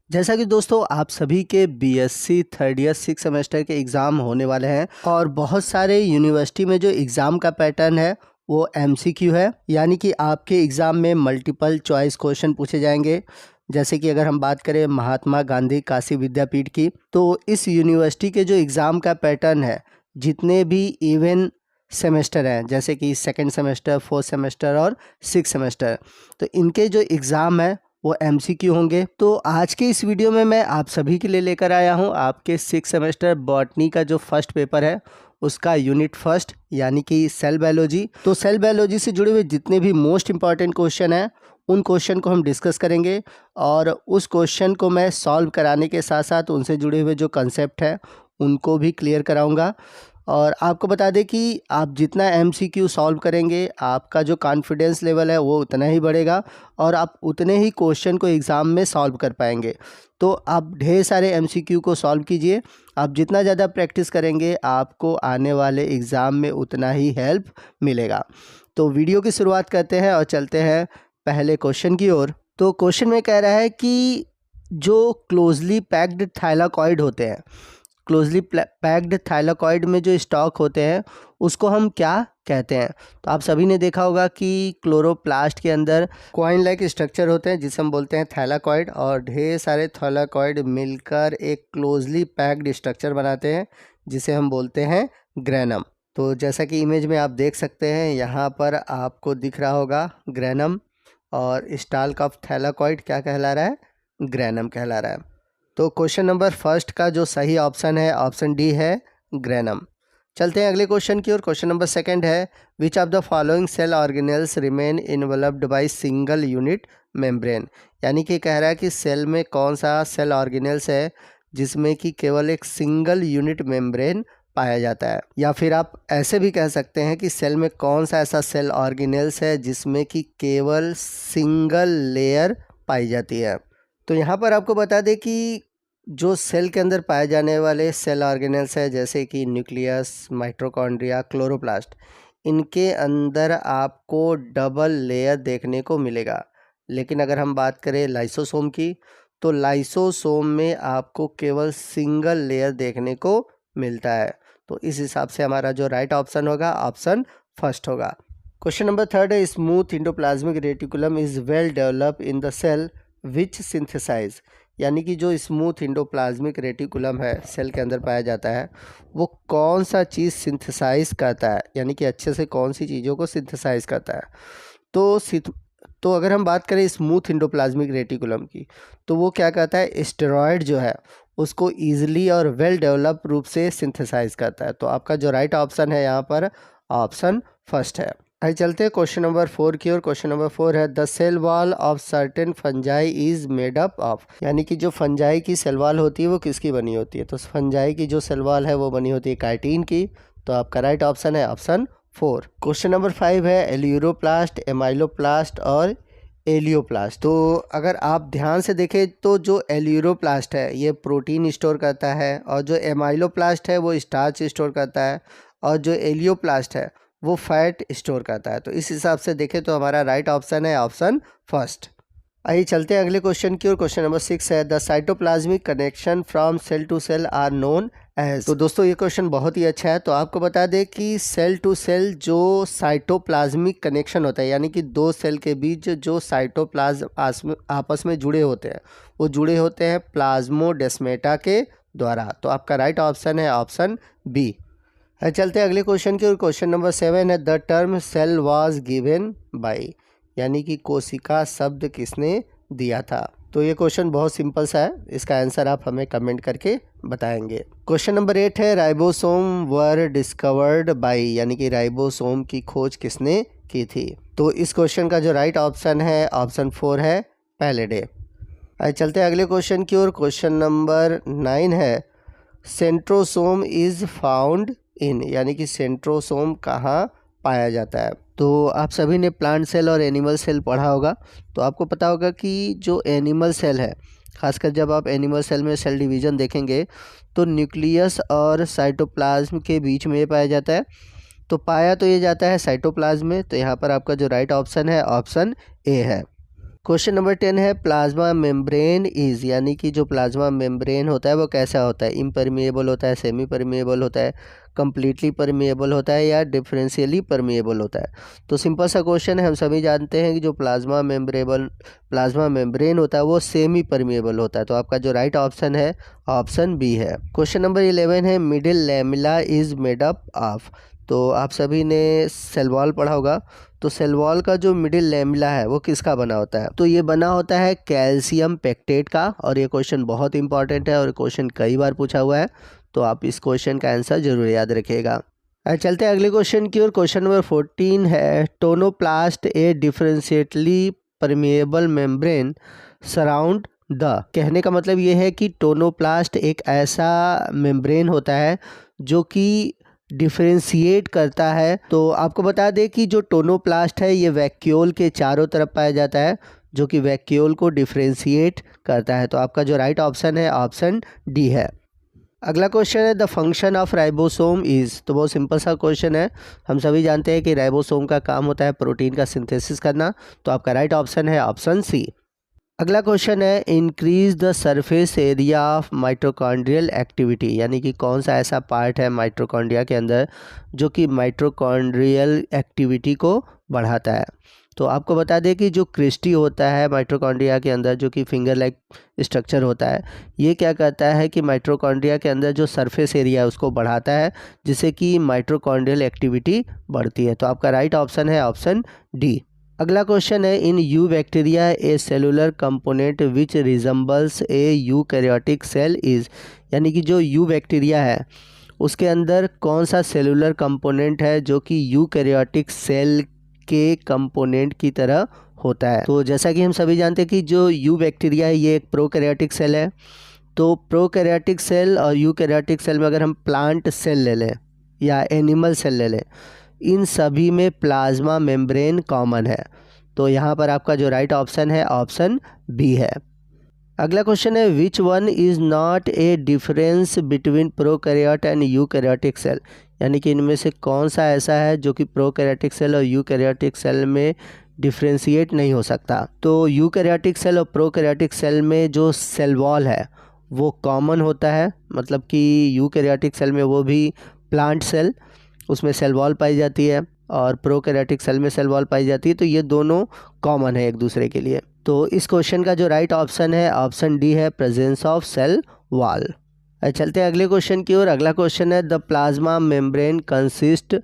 जैसा कि दोस्तों आप सभी के बीएससी थर्ड ईयर 6 सेमेस्टर के एग्ज़ाम होने वाले हैं और बहुत सारे यूनिवर्सिटी में जो एग्ज़ाम का पैटर्न है वो एमसीक्यू है, यानी कि आपके एग्ज़ाम में मल्टीपल चॉइस क्वेश्चन पूछे जाएंगे। जैसे कि अगर हम बात करें महात्मा गांधी काशी विद्यापीठ की, तो इस यूनिवर्सिटी के जो एग्ज़ाम का पैटर्न है, जितने भी इवन सेमेस्टर हैं जैसे कि सेकंड सेमेस्टर, फोर्थ सेमेस्टर और सिक्स सेमेस्टर, तो इनके जो एग्ज़ाम है वो एमसीक्यू होंगे। तो आज के इस वीडियो में मैं आप सभी के लिए लेकर आया हूँ आपके सिक्स सेमेस्टर बॉटनी का जो फर्स्ट पेपर है उसका यूनिट फर्स्ट, यानी कि सेल बायोलॉजी। तो सेल बायोलॉजी से जुड़े हुए जितने भी मोस्ट इम्पॉर्टेंट क्वेश्चन हैं उन क्वेश्चन को हम डिस्कस करेंगे और उस क्वेश्चन को मैं सॉल्व कराने के साथ साथ उनसे जुड़े हुए जो कंसेप्ट है उनको भी क्लियर कराऊंगा। और आपको बता दें कि आप जितना एमसीक्यू सॉल्व करेंगे आपका जो कॉन्फिडेंस लेवल है वो उतना ही बढ़ेगा और आप उतने ही क्वेश्चन को एग्ज़ाम में सॉल्व कर पाएंगे। तो आप ढेर सारे एमसीक्यू को सॉल्व कीजिए। आप जितना ज़्यादा प्रैक्टिस करेंगे आपको आने वाले एग्ज़ाम में उतना ही हेल्प मिलेगा। तो वीडियो की शुरुआत करते हैं और चलते हैं पहले क्वेश्चन की ओर। तो क्वेश्चन में कह रहा है कि जो क्लोजली पैक्ड थाइलाकॉइड होते हैं, क्लोजली पैक्ड थाइलाकॉइड में जो स्टॉक होते हैं उसको हम क्या कहते हैं। तो आप सभी ने देखा होगा कि क्लोरोप्लास्ट के अंदर कॉइन लाइक स्ट्रक्चर होते हैं जिसे हम बोलते हैं थाइलाकॉइड, और ढेर सारे थाइलाकॉइड मिलकर एक क्लोजली पैक्ड स्ट्रक्चर बनाते हैं जिसे हम बोलते हैं ग्रेनम। तो जैसा कि इमेज में आप देख सकते हैं यहाँ पर आपको दिख रहा होगा ग्रेनम, और स्टाल्क ऑफ थाइलाकॉइड क्या कहला रहा है, ग्रेनम कहला रहा है। तो क्वेश्चन नंबर फर्स्ट का जो सही ऑप्शन है ऑप्शन डी है ग्रेनम। चलते हैं अगले क्वेश्चन की ओर। क्वेश्चन नंबर सेकंड है which of the following cell organelles remain enveloped by single unit membrane, यानी कि कह रहा है कि सेल में कौन सा सेल ऑर्गेनेल्स है जिसमें कि केवल एक सिंगल यूनिट मेम्ब्रेन पाया जाता है। या फिर आप ऐसे भी कह सकते हैं कि सेल में कौन सा ऐसा सेल ऑर्गेनेल्स है जिसमें कि केवल सिंगल लेयर पाई जाती है। तो यहाँ पर आपको बता दें कि जो सेल के अंदर पाए जाने वाले सेल ऑर्गेनेल्स है जैसे कि न्यूक्लियस, माइटोकॉन्ड्रिया, क्लोरोप्लास्ट, इनके अंदर आपको डबल लेयर देखने को मिलेगा। लेकिन अगर हम बात करें लाइसोसोम की, तो लाइसोसोम में आपको केवल सिंगल लेयर देखने को मिलता है। तो इस हिसाब से हमारा जो राइट ऑप्शन होगा ऑप्शन फर्स्ट होगा। क्वेश्चन नंबर थर्ड है smooth endoplasmic reticulum is well develop in the cell which synthesize, यानी कि जो स्मूथ इंडोप्लाज्मिक रेटिकुलम है सेल के अंदर पाया जाता है वो कौन सा चीज़ सिंथेसाइज करता है, यानी कि अच्छे से कौन सी चीज़ों को सिंथेसाइज करता है। तो अगर हम बात करें स्मूथ इंडोप्लाज्मिक रेटिकुलम की, तो वो क्या करता है, स्टेरॉयड जो है उसको ईजिली और वेल डेवलप रूप से सिंथेसाइज करता है। तो आपका जो राइट ऑप्शन है यहाँ पर ऑप्शन फर्स्ट है। आइए चलते हैं क्वेश्चन नंबर फोर की ओर। क्वेश्चन नंबर फोर है the cell wall of certain fungi is made up of, यानी कि जो फंजाई की सेल वॉल होती है वो किसकी बनी होती है। तो फंजाई की जो सेल वॉल है वो बनी होती है काइटिन की। तो आपका राइट ऑप्शन है option four. Question number five है एल्यूरोप्लास्ट, एमाइलोप्लास्ट और एलियोप्लास्ट। तो अगर आप ध्यान से देखें तो जो एल्यूरोप्लास्ट है ये प्रोटीन स्टोर करता है, और जो एमाइलोप्लास्ट है वो स्टार्च स्टोर करता है, और जो एलियोप्लास्ट है वो फैट स्टोर करता है। तो इस हिसाब से देखें तो हमारा राइट ऑप्शन है ऑप्शन फर्स्ट। आइए चलते हैं अगले क्वेश्चन की ओर। क्वेश्चन नंबर सिक्स है the cytoplasmic connection from cell to cell are known as. तो दोस्तों ये क्वेश्चन बहुत ही अच्छा है। तो आपको बता दें कि सेल टू सेल जो साइटोप्लाज्मिक कनेक्शन होता है, यानी कि दो सेल के बीच जो साइटोप्लाज्म आपस में जुड़े होते हैं वो जुड़े होते हैं प्लाज्मोडेस्मेटा के द्वारा। तो आपका राइट ऑप्शन है ऑप्शन बी। चलते हैं अगले क्वेश्चन की ओर। क्वेश्चन नंबर सेवन है the term cell was given by, यानी कि कोशिका शब्द किसने दिया था। तो ये क्वेश्चन बहुत सिंपल सा है, इसका आंसर आप हमें कमेंट करके बताएंगे। क्वेश्चन नंबर 8 है राइबोसोम वर डिस्कवर्ड बाय, यानी कि राइबोसोम की खोज किसने की थी। तो इस क्वेश्चन का जो राइट ऑप्शन है ऑप्शन 4 है पैलेडे। आइए चलते हैं अगले क्वेश्चन की ओर। क्वेश्चन नंबर 9 है सेंट्रोसोम इज फाउंड इन, यानी कि सेंट्रोसोम कहाँ पाया जाता है। तो आप सभी ने प्लांट सेल और एनिमल सेल पढ़ा होगा। तो आपको पता होगा कि जो एनिमल सेल है, खासकर जब आप एनिमल सेल में सेल डिवीज़न देखेंगे तो न्यूक्लियस और साइटोप्लाज्म के बीच में ये पाया जाता है। तो पाया तो ये जाता है साइटोप्लाज्म में। तो यहाँ पर आपका जो राइट ऑप्शन है ऑप्शन ए है। क्वेश्चन नंबर 10 है प्लाज्मा मेम्ब्रेन इज, यानी कि जो प्लाज्मा मेम्ब्रेन होता है वो कैसा होता है, इम्परमिएबल होता है, सेमी परमिएबल होता है, कम्प्लीटली परमिएबल होता है या डिफरेंशियली परमिएबल होता है। तो सिंपल सा क्वेश्चन है, हम सभी जानते हैं कि जो प्लाज्मा मेम्ब्रेन होता है वो सेमी परमिएबल होता है। तो आपका जो राइट ऑप्शन है ऑप्शन बी है। क्वेश्चन नंबर 11 है middle lamella is made up of. तो आप सभी ने सेल वॉल पढ़ा होगा, तो सेल वॉल का जो मिडिल लैमेला है वो किसका बना होता है, तो ये बना होता है कैल्शियम पेक्टेट का। और ये क्वेश्चन बहुत इंपॉर्टेंट है और क्वेश्चन कई बार पूछा हुआ है, तो आप इस क्वेश्चन का आंसर जरूर याद रखिएगा। चलते हैं अगले क्वेश्चन की ओर। क्वेश्चन नंबर 14 है tonoplast a differentially permeable membrane surround the. कहने का मतलब ये है कि टोनोप्लास्ट एक ऐसा मेम्ब्रेन होता है जो कि डिफरेंशिएट करता है। तो आपको बता दें कि जो टोनोप्लास्ट है ये वैक्यूल के चारों तरफ पाया जाता है, जो कि वैक्यूल को डिफरेंशिएट करता है। तो आपका जो राइट ऑप्शन है ऑप्शन डी है। अगला क्वेश्चन है the function of ribosome is. तो बहुत सिंपल सा क्वेश्चन है, हम सभी जानते हैं कि राइबोसोम का काम होता है प्रोटीन का सिंथेसिस करना। तो आपका राइट ऑप्शन है ऑप्शन सी। अगला क्वेश्चन है increase the surface area of mitochondrial activity, यानी कि कौन सा ऐसा पार्ट है माइटोकॉन्ड्रिया के अंदर जो कि माइटोकॉन्ड्रियल एक्टिविटी को बढ़ाता है। तो आपको बता दें कि जो क्रिस्टी होता है माइटोकॉन्ड्रिया के अंदर, जो कि फिंगर लाइक स्ट्रक्चर होता है, ये क्या करता है कि माइटोकॉन्ड्रिया के अंदर जो सरफेस एरिया है उसको बढ़ाता है, जिससे कि माइटोकॉन्ड्रियल एक्टिविटी बढ़ती है। तो आपका राइट ऑप्शन है ऑप्शन डी। अगला क्वेश्चन है in eubacteria a cellular component which resembles a eukaryotic cell is, यानी कि जो यू बैक्टीरिया है उसके अंदर कौन सा सेलुलर कंपोनेंट है जो कि यूकैरियोटिक सेल के कंपोनेंट की तरह होता है। तो जैसा कि हम सभी जानते हैं कि जो यू बैक्टीरिया है ये एक प्रोकैरियोटिक सेल है। तो प्रोकैरियोटिक सेल और यूकैरियोटिक सेल में अगर हम प्लांट सेल ले लें या एनिमल सेल ले लें, इन सभी में प्लाज्मा मेम्ब्रेन कॉमन है। तो यहाँ पर आपका जो राइट ऑप्शन है ऑप्शन बी है। अगला क्वेश्चन है which one is not a difference between prokaryote and eukaryotic cell, यानी कि इनमें से कौन सा ऐसा है जो कि प्रोकैरियोटिक सेल और यूकैरियोटिक सेल में डिफ्रेंशिएट नहीं हो सकता। तो यूकैरियोटिक सेल और प्रोकैरियोटिक सेल में जो सेल वॉल है वो कॉमन होता है, मतलब कि यूकैरियोटिक सेल में वो भी प्लांट सेल, उसमें सेल वॉल पाई जाती है, और प्रोकैरियोटिक सेल में सेल वॉल पाई जाती है। तो ये दोनों कॉमन है एक दूसरे के लिए। तो इस क्वेश्चन का जो राइट ऑप्शन है ऑप्शन डी है प्रेजेंस ऑफ सेल वॉल। चलते हैं अगले क्वेश्चन की ओर। अगला क्वेश्चन है the plasma membrane consist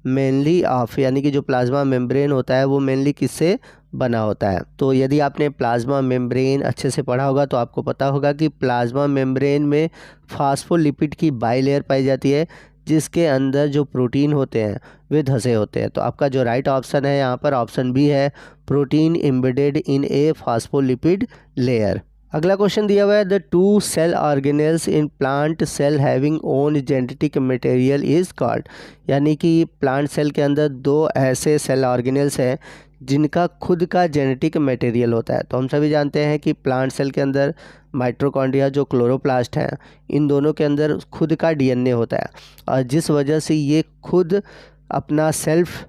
mainly of, यानी कि जो प्लाज्मा मेम्ब्रेन होता है वो मेनली किससे बना होता है। तो यदि आपने प्लाज्मा मेम्ब्रेन अच्छे से पढ़ा होगा तो आपको पता होगा कि प्लाज्मा मेम्ब्रेन में फास्फोलिपिड की बाइलेयर पाई जाती है, जिसके अंदर जो प्रोटीन होते हैं वे धसे होते हैं। तो आपका जो राइट ऑप्शन है यहाँ पर ऑप्शन बी है protein embedded in a phospholipid layer. अगला क्वेश्चन दिया हुआ है the two cell organelles in plant cell having own genetic material is called, यानी कि प्लांट सेल के अंदर दो ऐसे सेल ऑर्गेनेल्स हैं जिनका खुद का जेनेटिक मटेरियल होता है। तो हम सभी जानते हैं कि प्लांट सेल के अंदर माइटोकॉन्ड्रिया जो क्लोरोप्लास्ट हैं, इन दोनों के अंदर खुद का डीएनए होता है, और जिस वजह से ये खुद अपना सेल्फ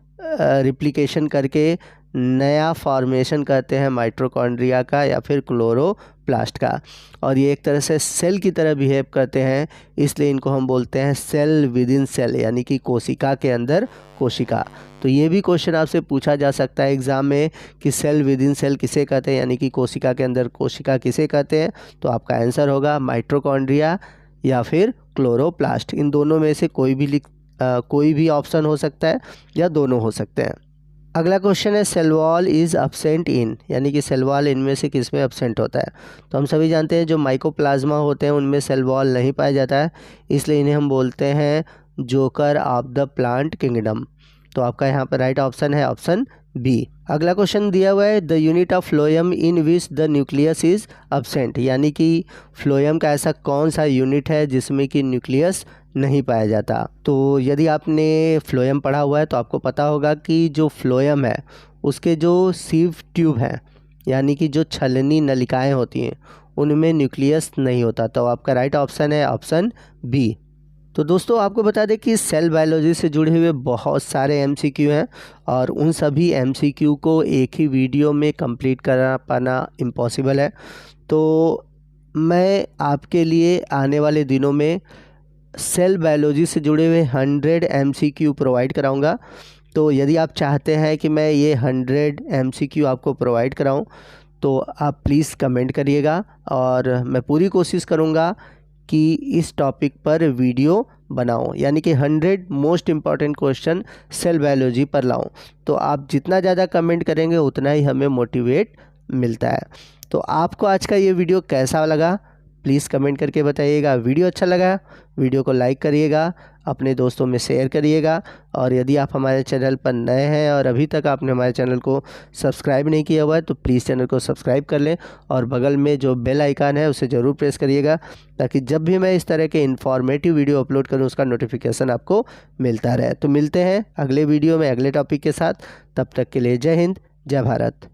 रिप्लिकेशन करके नया फॉर्मेशन करते हैं माइटोकॉन्ड्रिया का या फिर क्लोरोप्लास्ट का, और ये एक तरह से सेल की तरह बिहेव करते हैं, इसलिए इनको हम बोलते हैं सेल विद इन सेल, यानी कि कोशिका के अंदर कोशिका। तो ये भी क्वेश्चन आपसे पूछा जा सकता है एग्ज़ाम में कि सेल विद इन सेल किसे कहते हैं, यानी कि कोशिका के अंदर कोशिका किसे कहते हैं। तो आपका आंसर होगा माइटोकॉन्ड्रिया या फिर क्लोरोप्लास्ट। इन दोनों में से कोई भी ऑप्शन हो सकता है या दोनों हो सकते हैं। अगला क्वेश्चन है cell wall is absent in, यानी कि सेल वॉल इनमें से किस में अब्सेंट होता है। तो हम सभी जानते हैं जो माइकोप्लाज्मा होते हैं उनमें सेल वॉल नहीं पाया जाता है, इसलिए इन्हें हम बोलते हैं joker of the plant kingdom. तो आपका यहाँ पर राइट ऑप्शन है ऑप्शन बी। अगला क्वेश्चन दिया हुआ है the unit of phloem in which the nucleus is absent, यानी कि फ्लोएम का ऐसा कौन सा यूनिट है जिसमें कि न्यूक्लियस नहीं पाया जाता। तो यदि आपने फ्लोएम पढ़ा हुआ है तो आपको पता होगा कि जो फ्लोएम है उसके जो सीव ट्यूब हैं, यानी कि जो छलनी नलिकाएं होती हैं, उनमें न्यूक्लियस नहीं होता। तो आपका राइट ऑप्शन है ऑप्शन बी। तो दोस्तों आपको बता दें कि सेल बायोलॉजी से जुड़े हुए बहुत सारे एमसीक्यू हैं और उन सभी एमसीक्यू को एक ही वीडियो में कंप्लीट करा पाना इम्पॉसिबल है। तो मैं आपके लिए आने वाले दिनों में सेल बायोलॉजी से जुड़े हुए 100 एमसीक्यू प्रोवाइड कराऊंगा। तो यदि आप चाहते हैं कि मैं ये 100 एमसीक्यू आपको प्रोवाइड कराऊं तो आप प्लीज़ कमेंट करिएगा और मैं पूरी कोशिश करूंगा कि इस टॉपिक पर वीडियो बनाऊं, यानी कि 100 most important question cell biology पर लाऊं। तो आप जितना ज़्यादा कमेंट करेंगे उतना ही हमें मोटिवेट मिलता है। तो आपको आज का ये वीडियो कैसा लगा प्लीज़ कमेंट करके बताइएगा। वीडियो अच्छा लगा वीडियो को लाइक करिएगा, अपने दोस्तों में शेयर करिएगा और यदि आप हमारे चैनल पर नए हैं और अभी तक आपने हमारे चैनल को सब्सक्राइब नहीं किया हुआ है तो प्लीज़ चैनल को सब्सक्राइब कर लें और बगल में जो बेल आइकन है उसे ज़रूर प्रेस करिएगा ताकि जब भी मैं इस तरह के इन्फॉर्मेटिव वीडियो अपलोड करूं उसका नोटिफिकेशन आपको मिलता रहे। तो मिलते हैं अगले वीडियो में अगले टॉपिक के साथ, तब तक के लिए जय हिंद जय भारत।